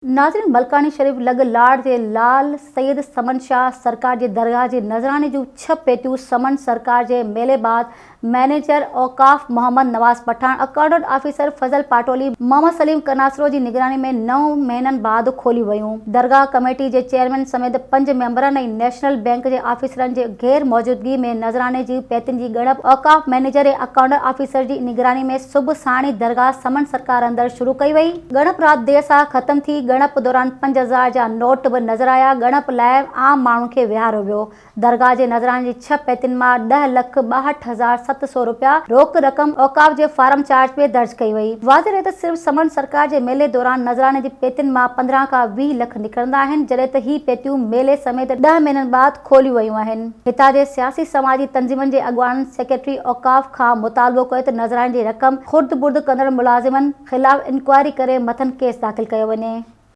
नाज़रीन, मलकानी शरीफ़ लॻ लाड़ जे लाल सैयद समन शाह सरकार जे दरगाह जे नज़राने जूं 6 पेटियूं समन सरकार जे मेले बाद मैनेजर औक़ाफ़ मोहम्मद नवाज़ पठान, अकाउंटेंट ऑफिसर फज़ल पाटोली, मोहम्मद सलीम कनासरो जी निगरानी में 9 महीननि बाद खोली वयूं। दरगाह कमेटी जे चेयरमैन समेत 5 मेंबरनि ऐं नेशनल बैंक जे ऑफिसरनि जे गैर मौजूदगी में नज़राने जी पेतियुनि जी ॻणप औक़ाफ़ मैनेजर ऐं अकाउंटेंट ऑफिसर जी निगरानी में सुबुह साणी दरगाह समन सरकार अंदर शुरू कई वई। ॻणप राति देर सां ख़त्म थी। ॻणप दौरान 5000 जा नोट बि नज़र आया। ॻणप लाइ आम माण्हुनि खे विहारो वियो। दरगाह जे नज़राने जी 6 पेतियुनि मां 10,62,700 रुपया रोक रक़म औक़ाफ़ जे फार्म चार्ज में दर्ज कई वई। वाज़ेह रहे त सिर्फ़ समन सरकार जे मेले दौरान नज़राने जी पेतियुनि मां 15 खां 20 लख निकिरंदा आहिनि, जॾहिं त ही पेतियूं मेले समेत 10 महीननि बाद खोलियूं वयूं आहिनि। हितां जे सियासी समाजी तंज़ीमनि जे अॻवाननि सेक्रेटरी औक़ाफ़ खां मुतालबो कयो त नज़राने जी रक़म खुर्द बुर्द कंदड़ मुलाज़िमनि ख़िलाफ़ इंक्वायरी करे मथनि केस दाख़िल कयो वञे।